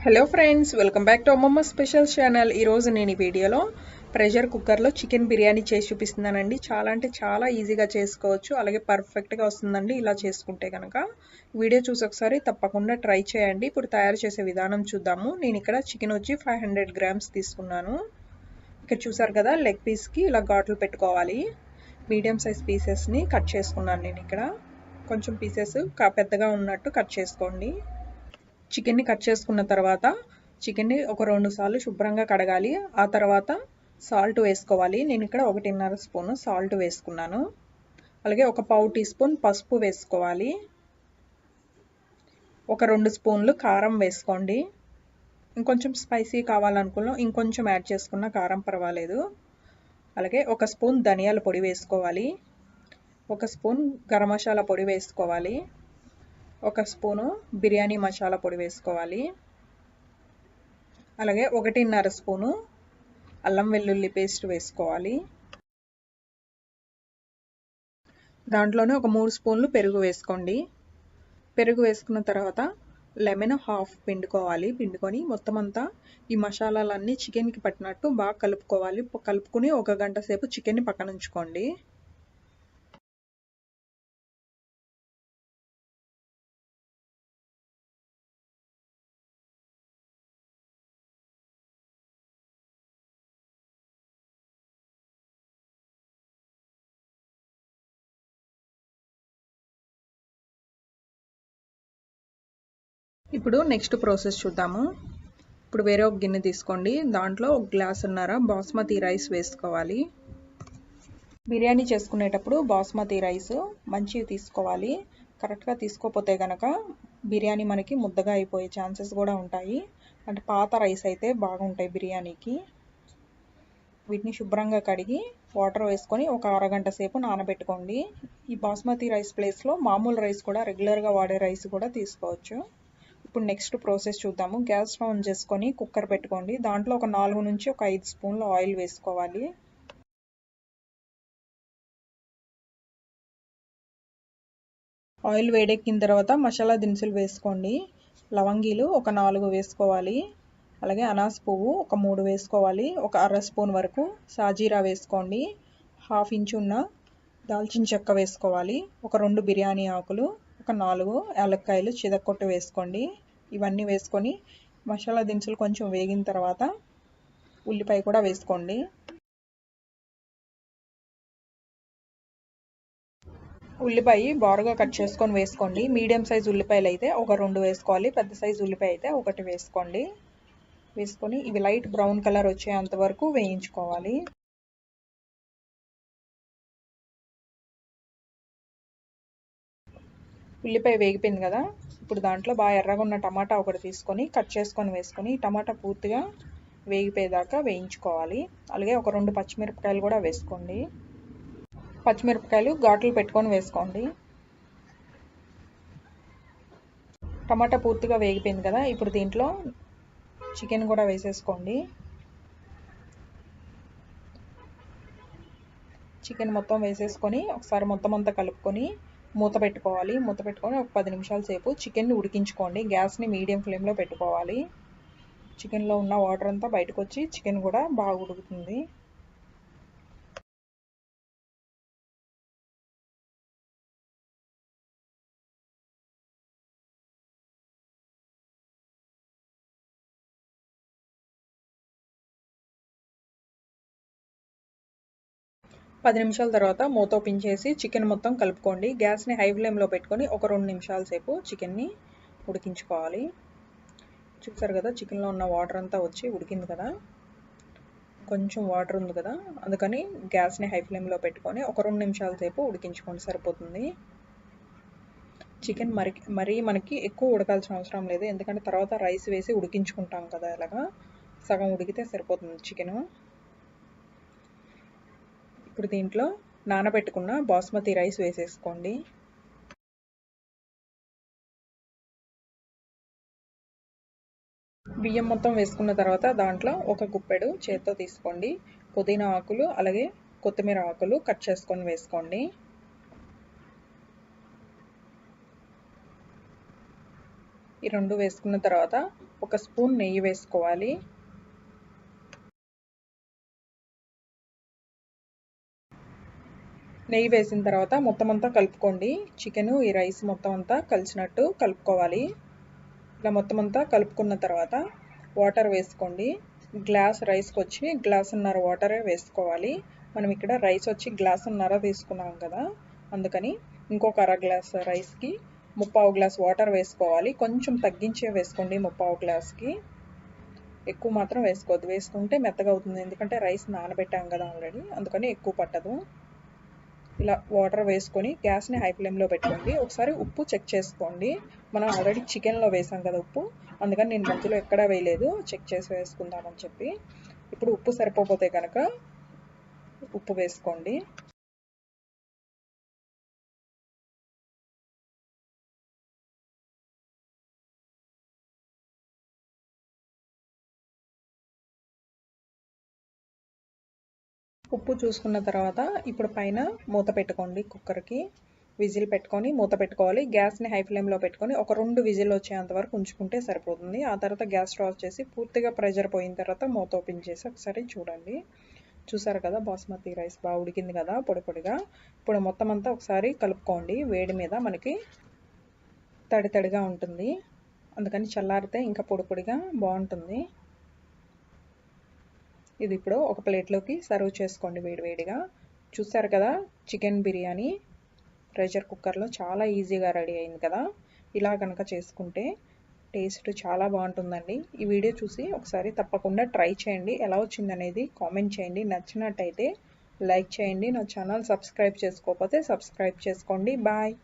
Hello friends, welcome back to అమ్మమ్మ special channel. ఈరోజు నేను ఈ వీడియోలో ప్రెషర్ కుక్కర్లో చికెన్ బిర్యానీ చేసి చూపిస్తున్నానండి. చాలా అంటే చాలా ఈజీగా చేసుకోవచ్చు, అలాగే పర్ఫెక్ట్గా వస్తుందండి ఇలా చేసుకుంటే కనుక. వీడియో చూసి ఒకసారి తప్పకుండా ట్రై చేయండి. ఇప్పుడు తయారు చేసే విధానం చూద్దాము. నేను ఇక్కడ చికెన్ వచ్చి 500 గ్రామ్స్ తీసుకున్నాను. ఇక్కడ చూసారు కదా, లెగ్ పీస్కి ఇలా ఘాట్లు పెట్టుకోవాలి. మీడియం సైజ్ పీసెస్ని కట్ చేసుకున్నాను నేను ఇక్కడ. కొంచెం పీసెస్ పెద్దగా ఉన్నట్టు కట్ చేసుకోండి. చికెన్ని కట్ చేసుకున్న తర్వాత చికెన్ని ఒక 2 సార్లు శుభ్రంగా కడగాలి. ఆ తర్వాత సాల్ట్ వేసుకోవాలి. నేను ఇక్కడ 1.5 స్పూన్ సాల్ట్ వేసుకున్నాను. అలాగే ఒక పావు టీ స్పూన్ పసుపు వేసుకోవాలి. ఒక 2 స్పూన్లు కారం వేసుకోండి. ఇంకొంచెం స్పైసీ కావాలనుకున్నా ఇంకొంచెం యాడ్ చేసుకున్న కారం పర్వాలేదు. అలాగే ఒక స్పూన్ ధనియాల పొడి వేసుకోవాలి. ఒక స్పూన్ గరం మసాలా పొడి వేసుకోవాలి. ఒక స్పూను బిర్యానీ మసాలా పొడి వేసుకోవాలి. అలాగే 1.5 స్పూను అల్లం వెల్లుల్లి పేస్ట్ వేసుకోవాలి. దాంట్లోనే ఒక 3 స్పూన్లు పెరుగు వేసుకోండి. పెరుగు వేసుకున్న తర్వాత లెమన్ హాఫ్ పిండుకొని మొత్తం అంతా ఈ మసాలాలన్నీ చికెన్కి పట్టినట్టు బాగా కలుపుకోవాలి. కలుపుకుని 1 గంట సేపు చికెన్ని పక్కన ఉంచుకోండి. ఇప్పుడు నెక్స్ట్ ప్రాసెస్ చూద్దాము. ఇప్పుడు వేరే ఒక గిన్నె తీసుకోండి. దాంట్లో 1 గ్లాసున్నర బాస్మతి రైస్ వేసుకోవాలి. బిర్యానీ చేసుకునేటప్పుడు బాస్మతి రైస్ మంచివి తీసుకోవాలి. కరెక్ట్గా తీసుకోకపోతే కనుక బిర్యానీ మనకి ముద్దగా అయిపోయే ఛాన్సెస్ కూడా ఉంటాయి. అంటే పాత రైస్ అయితే బాగుంటాయి బిర్యానీకి. వీటిని శుభ్రంగా కడిగి వాటర్ వేసుకొని ఒక అరగంట సేపు నానబెట్టుకోండి. ఈ బాస్మతి రైస్ ప్లేస్లో మామూలు రైస్ కూడా, రెగ్యులర్గా వాడే రైస్ కూడా తీసుకోవచ్చు. ఇప్పుడు నెక్స్ట్ ప్రాసెస్ చూద్దాము. గ్యాస్ స్టవ్ ఆన్ చేసుకొని కుక్కర్ పెట్టుకోండి. దాంట్లో ఒక 4 నుంచి ఒక 5 స్పూన్లు ఆయిల్ వేసుకోవాలి. ఆయిల్ వేడెక్కిన తర్వాత మసాలా దినుసులు వేసుకోండి. లవంగీలు ఒక 4 వేసుకోవాలి. అలాగే అనాస పువ్వు ఒక 3 వేసుకోవాలి. ఒక అర స్పూన్ వరకు సాజీరా వేసుకోండి. హాఫ్ ఇంచు ఉన్న దాల్చిన చెక్క వేసుకోవాలి. ఒక 2 బిర్యానీ ఆకులు, ఒక 4 యాలక్కాయలు చితక్కొట్టు వేసుకోండి. ఇవన్నీ వేసుకొని మసాలా దినుసులు కొంచెం వేగిన తర్వాత ఉల్లిపాయ కూడా వేసుకోండి. ఉల్లిపాయ బారుగా కట్ చేసుకొని వేసుకోండి. మీడియం సైజ్ ఉల్లిపాయలు అయితే ఒక 2 వేసుకోవాలి. పెద్ద సైజు ఉల్లిపాయ అయితే 1 వేసుకోండి. వేసుకొని ఇవి లైట్ బ్రౌన్ కలర్ వచ్చేంత వరకు వేయించుకోవాలి. ఉల్లిపాయ వేగిపోయింది కదా, ఇప్పుడు దాంట్లో బాగా ఎర్రగా ఉన్న టమాటా ఒకటి తీసుకొని కట్ చేసుకొని వేసుకొని టమాటా పూర్తిగా వేగిపోయేదాకా వేయించుకోవాలి. అలాగే ఒక 2 పచ్చిమిరపకాయలు కూడా వేసుకోండి. పచ్చిమిరపకాయలు ఘాట్లు పెట్టుకొని వేసుకోండి. టమాటా పూర్తిగా వేగిపోయింది కదా, ఇప్పుడు దీంట్లో చికెన్ కూడా వేసేసుకోండి. చికెన్ మొత్తం వేసేసుకొని ఒకసారి మొత్తం అంతా కలుపుకొని మూత పెట్టుకోవాలి. మూత పెట్టుకొని ఒక 10 నిమిషాల సేపు చికెన్ని ఉడికించుకోండి. గ్యాస్ని మీడియం ఫ్లేమ్లో పెట్టుకోవాలి. చికెన్లో ఉన్న వాటర్ అంతా బయటకు వచ్చి చికెన్ కూడా బాగా ఉడుకుతుంది. పది నిమిషాల తర్వాత మూత ఓపెన్ చేసి చికెన్ మొత్తం కలుపుకోండి. గ్యాస్ని హై ఫ్లేమ్లో పెట్టుకొని ఒక 2 నిమిషాల సేపు చికెన్ని ఉడికించుకోవాలి. చూసారు కదా, చికెన్లో ఉన్న వాటర్ అంతా వచ్చి ఉడికింది కదా, కొంచెం వాటర్ ఉంది కదా, అందుకని గ్యాస్ని హై ఫ్లేమ్లో పెట్టుకొని ఒక 2 నిమిషాల సేపు ఉడికించుకోండి, సరిపోతుంది. చికెన్ మరీ మనకి ఎక్కువ ఉడకాల్సిన అవసరం లేదు, ఎందుకంటే తర్వాత రైస్ వేసి ఉడికించుకుంటాం కదా, ఇలాగా సగం ఉడికితే సరిపోతుంది చికెను. ఇప్పుడు దీంట్లో నానబెట్టుకున్న బాస్మతి రైస్ వేసేసుకోండి. బియ్యం మొత్తం వేసుకున్న తర్వాత దాంట్లో ఒక గుప్పెడు చేత్తో తీసుకోండి పుదీనా ఆకులు, అలాగే కొత్తిమీర ఆకులు కట్ చేసుకొని వేసుకోండి. ఈ రెండు వేసుకున్న తర్వాత ఒక స్పూన్ నెయ్యి వేసుకోవాలి. నెయ్యి వేసిన తర్వాత మొత్తం అంతా కలుపుకోండి. చికెను ఈ రైస్ మొత్తం అంతా కలిసినట్టు కలుపుకోవాలి. ఇలా మొత్తం అంతా కలుపుకున్న తర్వాత వాటర్ వేసుకోండి. గ్లాస్ రైస్కి వచ్చి గ్లాసున్నర వాటరే వేసుకోవాలి. మనం ఇక్కడ రైస్ వచ్చి గ్లాసున్నర తీసుకున్నాం కదా, అందుకని ఇంకొక అర గ్లాస్ రైస్కి 3/4 గ్లాస్ వాటర్ వేసుకోవాలి. కొంచెం తగ్గించే వేసుకోండి 3/4 గ్లాస్కి, ఎక్కువ మాత్రం వేసుకోవద్దు. వేసుకుంటే మెత్తగా అవుతుంది, ఎందుకంటే రైస్ నానబెట్టాం కదా ఆల్రెడీ, అందుకని ఎక్కువ పట్టదు. ఇలా వాటర్ వేసుకొని గ్యాస్ని హై ఫ్లేమ్లో పెట్టుకోండి. ఒకసారి ఉప్పు చెక్ చేసుకోండి. మనం ఆల్రెడీ చికెన్లో వేసాం కదా ఉప్పు, అందుకని నేను మధ్యలో ఎక్కడా వేయలేదు, చెక్ చేసి వేసుకుందామని చెప్పి. ఇప్పుడు ఉప్పు సరిపోతే కనుక ఉప్పు వేసుకోండి. ఉప్పు చూసుకున్న తర్వాత ఇప్పుడు పైన మూత పెట్టుకోండి. కుక్కర్కి విజిల్ పెట్టుకొని మూత పెట్టుకోవాలి. గ్యాస్ని హై ఫ్లేమ్లో పెట్టుకొని ఒక 2 విజిల్ వచ్చేంత వరకు ఉంచుకుంటే సరిపోతుంది. ఆ తర్వాత గ్యాస్ స్టవ్ ఆఫ్ చేసి పూర్తిగా ప్రెషర్ పోయిన తర్వాత మూత ఓపెన్ చేసి ఒకసారి చూడండి. చూసారు కదా బాస్మతి రైస్ బాగా ఉడికింది కదా పొడి పొడిగా. ఇప్పుడు మొత్తం అంతా ఒకసారి కలుపుకోండి. వేడి మీద మనకి తడి తడిగా ఉంటుంది, అందుకని చల్లారితే ఇంకా పొడి పొడిగా బాగుంటుంది. ఇది ఇప్పుడు ఒక ప్లేట్లోకి సర్వ్ చేసుకోండి వేడివేడిగా. చూసారు కదా చికెన్ బిర్యానీ ప్రెషర్ కుక్కర్లో చాలా ఈజీగా రెడీ అయింది కదా. ఇలా కనుక చేసుకుంటే టేస్ట్ చాలా బాగుంటుందండి. ఈ వీడియో చూసి ఒకసారి తప్పకుండా ట్రై చేయండి. ఎలా వచ్చిందనేది కామెంట్ చేయండి. నచ్చినట్టయితే లైక్ చేయండి. నా ఛానల్ సబ్స్క్రైబ్ చేసుకోకపోతే సబ్స్క్రైబ్ చేసుకోండి. బాయ్.